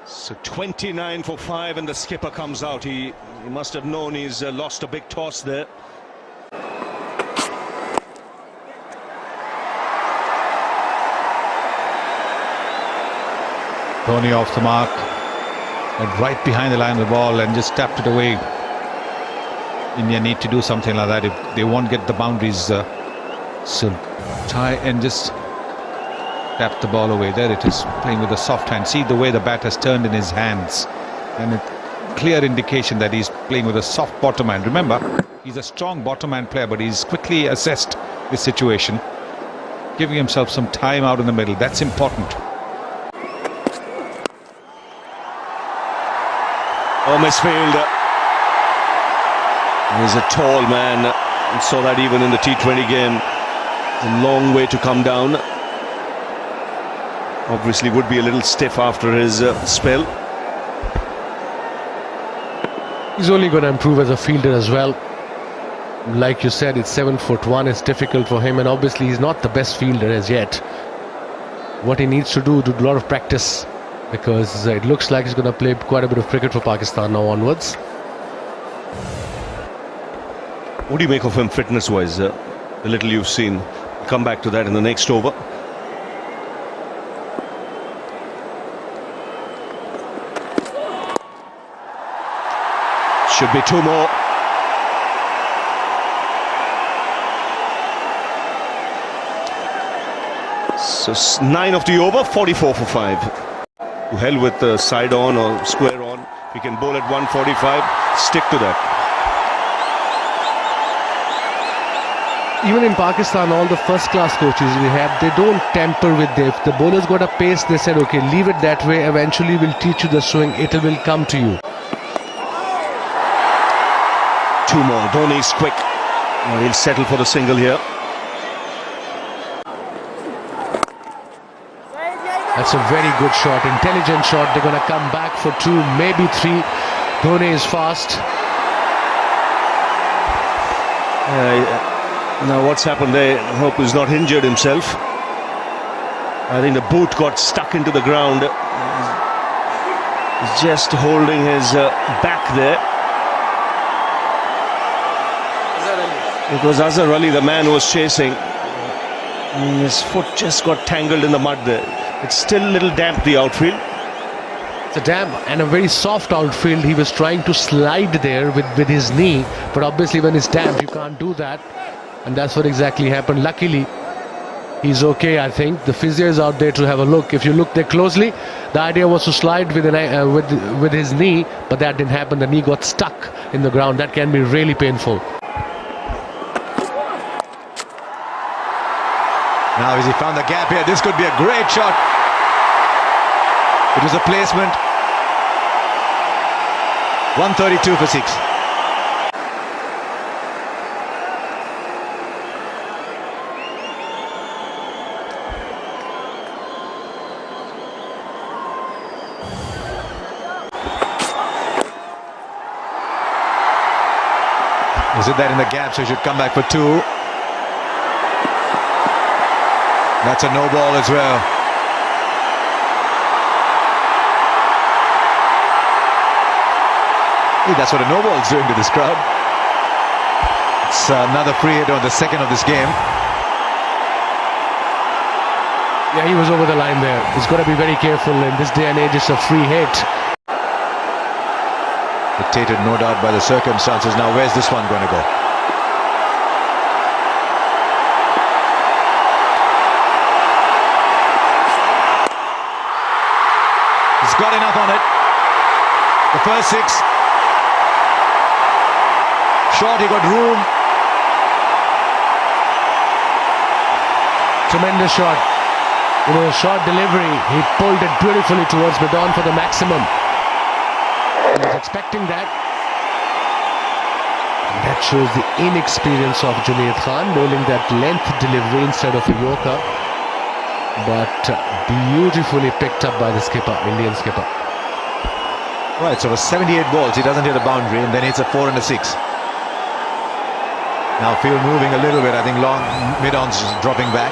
So 29 for 5 and the skipper comes out. He must have known he's lost a big toss there. Dhoni off the mark, went right behind the line of the ball and just tapped it away. India need to do something like that if they won't get the boundaries. So try and just tap the ball away. There it is, playing with a soft hand. See the way the bat has turned in his hands, and a clear indication that he's playing with a soft bottom hand. Remember, he's a strong bottom hand player, but he's quickly assessed this situation, giving himself some time out in the middle. That's important. Oh, misfield. He's a tall man. We saw that even in the T20 game. It's a long way to come down. Obviously would be a little stiff after his spell. He's only going to improve as a fielder as well. Like you said, it's 7'1". It's difficult for him, and obviously he's not the best fielder as yet. What he needs to do a lot of practice, because it looks like he's going to play quite a bit of cricket for Pakistan now onwards. What do you make of him fitness-wise? The little you've seen. We'll come back to that in the next over. Should be two more. So 9 of the over, 44 for 5. To hell with the side on or square on. We can bowl at 145. Stick to that. Even in Pakistan, all the first-class coaches we have, they don't tamper with it. If the bowler's got a pace, they said, okay, leave it that way. Eventually, we'll teach you the swing. It will come to you. Two more. Dhoni's quick. He'll settle for the single here. That's a very good shot, intelligent shot. They're going to come back for 2, maybe 3. Dhoni is fast. Now what's happened there? I hope he's not injured himself. I think the boot got stuck into the ground. He's just holding his back there. It was Azhar Ali, the man who was chasing. His foot just got tangled in the mud there. It's still a little damp, the outfield. It's a damp and a very soft outfield. He was trying to slide there with his knee, but obviously when it's damp, you can't do that. And that's what exactly happened. Luckily, he's okay, I think. The physio is out there to have a look. If you look there closely, the idea was to slide with his knee, but that didn't happen. The knee got stuck in the ground. That can be really painful. Now as he found the gap here, this could be a great shot. It was a placement. 132 for 6. Is it that in the gap, so he should come back for 2. That's a no ball as well. That's what a no ball is doing to this crowd. It's another free hit on the second of this game. Yeah, he was over the line there. He's got to be very careful in this day and age. It's a free hit. Dictated, no doubt, by the circumstances. Now, where's this one going to go? He's got enough on it. The first 6. Short, he got room. Tremendous shot. You know, short delivery. He pulled it beautifully towards mid-on for the maximum. He was expecting that. And that shows the inexperience of Junaid Khan, bowling that length delivery instead of a Yorker. But beautifully picked up by the skipper, Indian skipper. Right, so for 78 balls, he doesn't hit a boundary, and then hits a 4 and a 6. Now field moving a little bit. I think long mid-on's dropping back.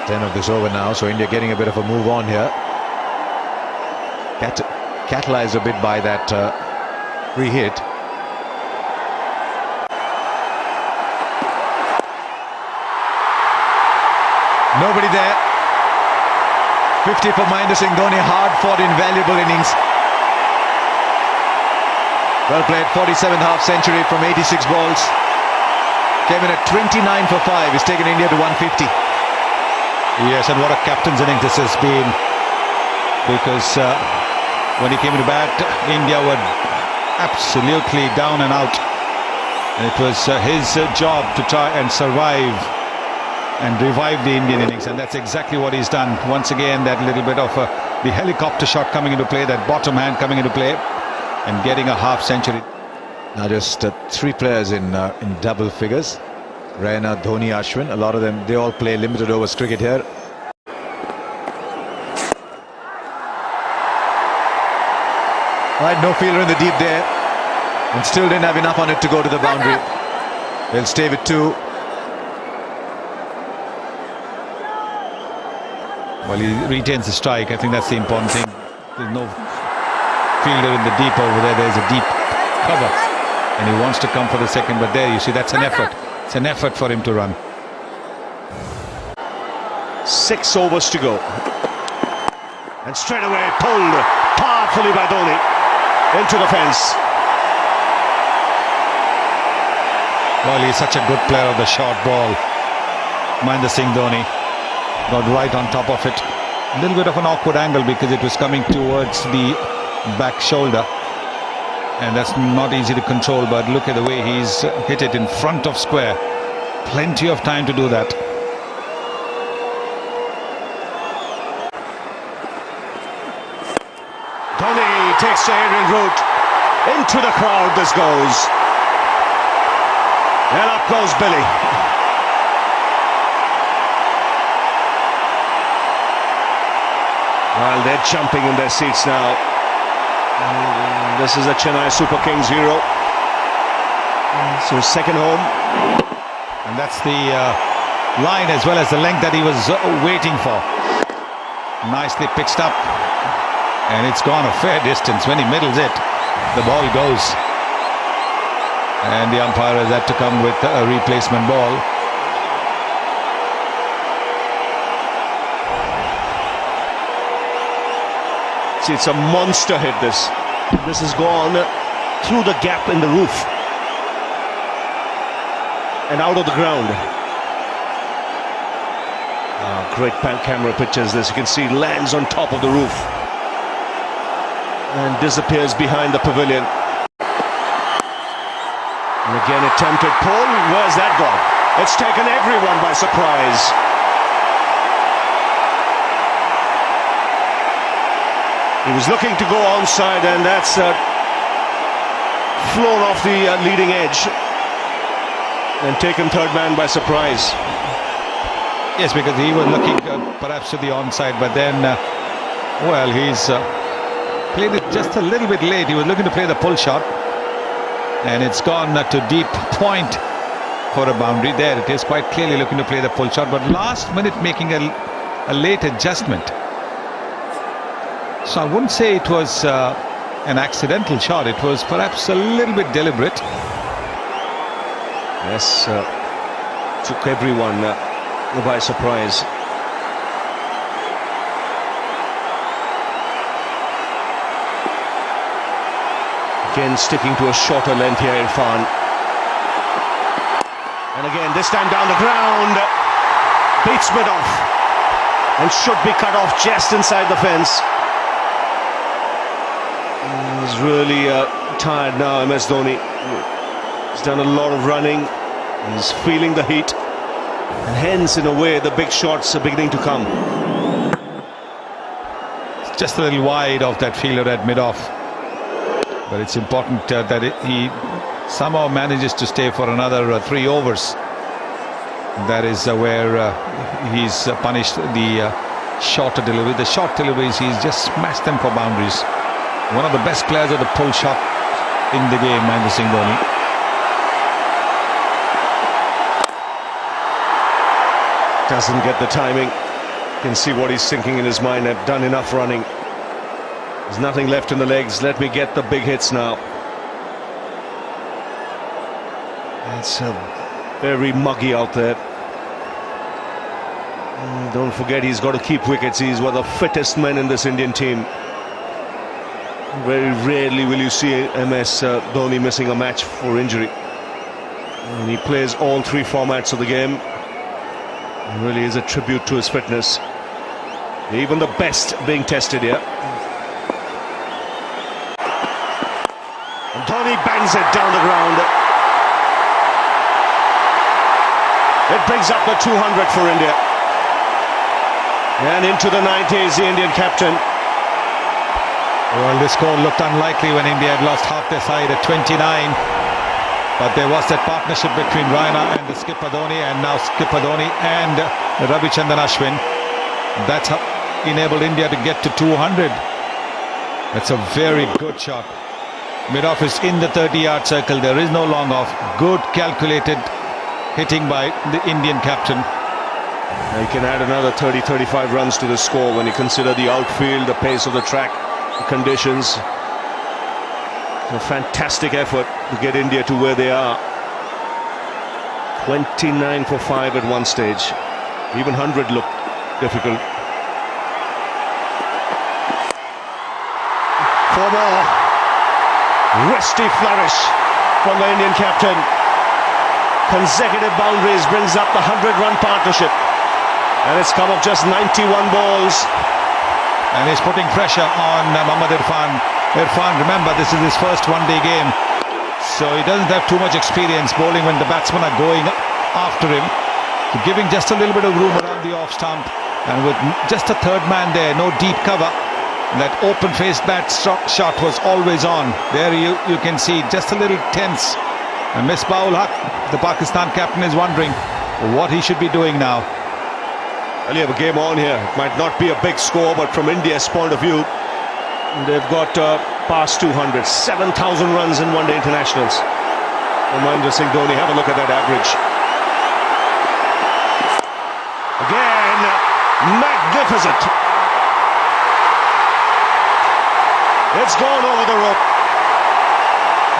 10 of this over now, so India getting a bit of a move on here. Catalyzed a bit by that free hit. Nobody there. 50 for Mahendra Singh Dhoni, hard-fought, invaluable innings. Well played, 47th half century from 86 balls. Came in at 29 for 5. He's taken India to 150. Yes, and what a captain's innings this has been. Because when he came to bat, India were absolutely down and out. And it was his job to try and survive and revive the Indian innings, and that's exactly what he's done. Once again, that little bit of the helicopter shot coming into play, that bottom hand coming into play, and getting a half century. Now just 3 players in double figures. Raina, Dhoni, Ashwin. A lot of them, they all play limited overs cricket here. Right, no fielder in the deep there, and still didn't have enough on it to go to the boundary. They'll stay with 2. Well, he retains the strike. I think that's the important thing. There's no fielder in the deep over there. There's a deep cover, and he wants to come for the second, but there you see, that's an effort. It's an effort for him to run. 6 overs to go, and straight away pulled powerfully by Dhoni into the fence. Well, he's such a good player of the short ball. Mahendra Singh Dhoni got right on top of it. A little bit of an awkward angle because it was coming towards the back shoulder, and that's not easy to control, but look at the way he's hit it in front of square. Plenty of time to do that. Dhoni takes the aerial route into the crowd. This goes, and up goes Billy. Well, they're jumping in their seats now. This is a Chennai Super Kings hero. So second home. And that's the line as well as the length that he was waiting for. Nicely pitched up. And it's gone a fair distance. When he middles it, the ball goes. And the umpire has had to come with a replacement ball. It's a monster hit. This has gone through the gap in the roof and out of the ground. Great camera pictures. This, you can see, lands on top of the roof and disappears behind the pavilion. And again attempted pull. Where's that gone? It's taken everyone by surprise. He was looking to go onside, and that's flown off the leading edge and taken third man by surprise. Yes, because he was looking perhaps to the onside, but then, well, he's played it just a little bit late. He was looking to play the pull shot, and it's gone to deep point for a boundary. There it is, quite clearly looking to play the pull shot, but last minute making a late adjustment. So I wouldn't say it was an accidental shot. It was perhaps a little bit deliberate. Yes, took everyone by surprise. Again sticking to a shorter length here, Irfan. And again, this time down the ground. Beats mid off and should be cut off just inside the fence. He's really tired now, MS Dhoni. He's done a lot of running. He's feeling the heat. And hence, in a way, the big shots are beginning to come. It's just a little wide of that fielder at mid-off. But it's important that he somehow manages to stay for another 3 overs. That is where he's punished the shorter delivery. The short deliveries, he's just smashed them for boundaries. One of the best players of the pull shot in the game, Mahendra Singh Dhoni. Doesn't get the timing. can see what he's thinking in his mind. I've done enough running. There's nothing left in the legs. Let me get the big hits now. It's very muggy out there. Don't forget, he's got to keep wickets. He's one of the fittest men in this Indian team. Very rarely will you see MS Dhoni missing a match for injury. And he plays all three formats of the game. It really is a tribute to his fitness. Even the best being tested here. And Dhoni bangs it down the ground. It brings up the 200 for India. And into the 90s, the Indian captain. Well, this score looked unlikely when India had lost half their side at 29. But there was that partnership between Raina and the skipper Dhoni, and now skipper Dhoni and Ravichandran Ashwin. That's how enabled India to get to 200. That's a very good shot. Mid-off is in the 30-yard circle. There is no long off. Good calculated hitting by the Indian captain. He can add another 30-35 runs to the score when you consider the outfield, the pace of the track, the conditions. A fantastic effort to get India to where they are. 29 for 5 at one stage. Even 100 looked difficult. 4 more. Wristy flourish from the Indian captain. Consecutive boundaries brings up the 100-run partnership. And it's come of just 91 balls. And he's putting pressure on Mohammad Irfan. Irfan, remember, this is his first one-day game, so he doesn't have too much experience bowling when the batsmen are going after him. So giving just a little bit of room around the off stump, and with just a third man there, no deep cover, that open-faced bat shot was always on. There you can see just a little tense. And Misbah-ul Haq, the Pakistan captain, is wondering what he should be doing now. Well, you have a game on here. It might not be a big score, but from India's point of view, they've got past 200, 7,000 runs in one-day internationals. And Mahendra Singh Dhoni, have a look at that average. Again, magnificent. It's gone over the rope.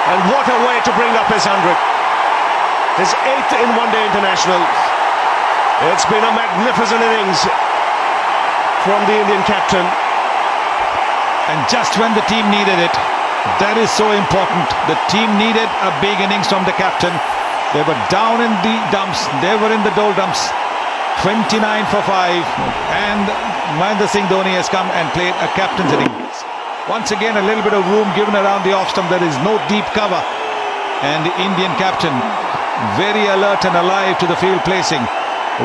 And what a way to bring up his 100. His 8th in one-day international. It's been a magnificent innings from the Indian captain. And just when the team needed it, that is so important. The team needed a big innings from the captain. They were down in the dumps. They were in the doldrums. 29 for 5. And Mahendra Singh Dhoni has come and played a captain's innings. Once again, a little bit of room given around the off stump. There is no deep cover. And the Indian captain, very alert and alive to the field placing.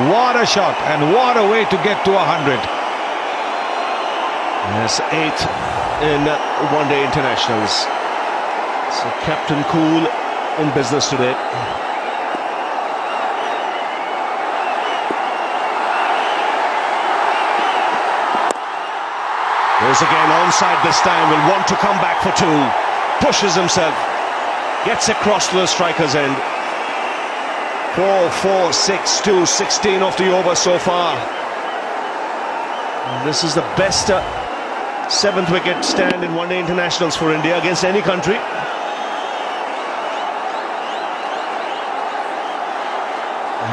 What a shot, and what a way to get to 100. Yes, 8th in one-day internationals. So Captain Cool in business today. There's again onside this time, will want to come back for 2. Pushes himself, gets across to the striker's end. 4, 4, 6, 2, 16 off the over so far. And this is the best 7th wicket stand in one-day internationals for India against any country.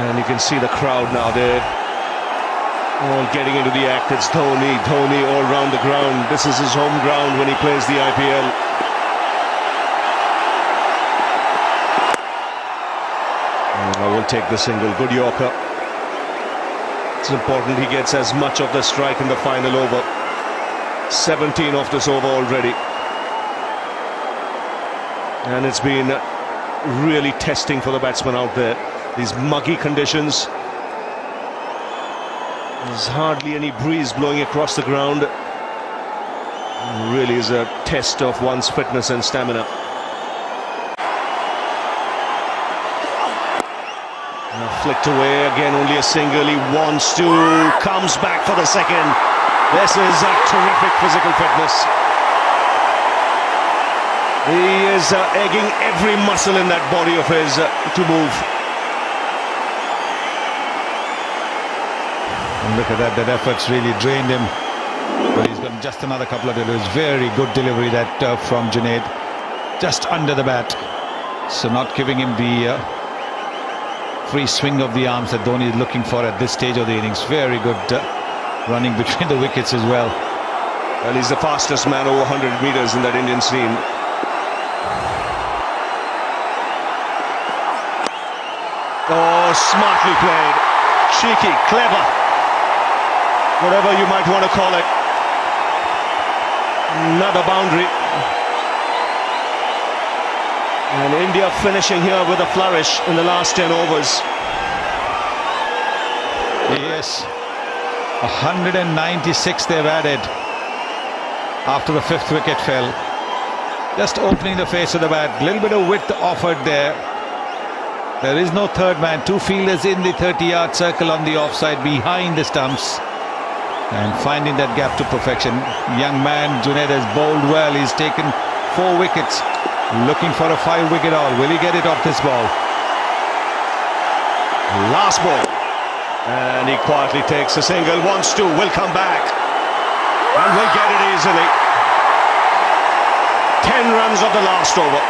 And you can see the crowd now. They're all getting into the act. It's Dhoni all round the ground. This is his home ground when he plays the IPL. I will take the single. Good Yorker. It's important he gets as much of the strike in the final over. 17 off this over already. And it's been really testing for the batsman out there. These muggy conditions. There's hardly any breeze blowing across the ground. It really is a test of one's fitness and stamina. Flicked away again, only a single. He wants to, comes back for the second. This is a terrific physical fitness. He is egging every muscle in that body of his to move. And look at that, that effort's really drained him. But he's got just another couple of deliveries. Very good delivery that from Junaid. Just under the bat. So not giving him the free swing of the arms that Dhoni is looking for at this stage of the innings. Very good running between the wickets as well. Well, he's the fastest man over 100 metres in that Indian team. Oh, smartly played. Cheeky, clever. Whatever you might want to call it. Another boundary. And India finishing here with a flourish in the last 10 overs. Yes. 196 they've added after the 5th wicket fell. Just opening the face of the bat. A little bit of width offered there. There is no third man. 2 fielders in the 30-yard circle on the offside behind the stumps. And finding that gap to perfection. Young man, Junaid has bowled well. He's taken 4 wickets. Looking for a 5-wicket haul. Will he get it off this ball? Last ball. And he quietly takes a single. Wants to. Will come back. And will get it easily. 10 runs of the last over.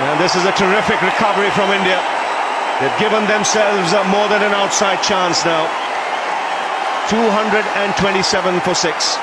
And this is a terrific recovery from India. They've given themselves more than an outside chance now. 227 for 6.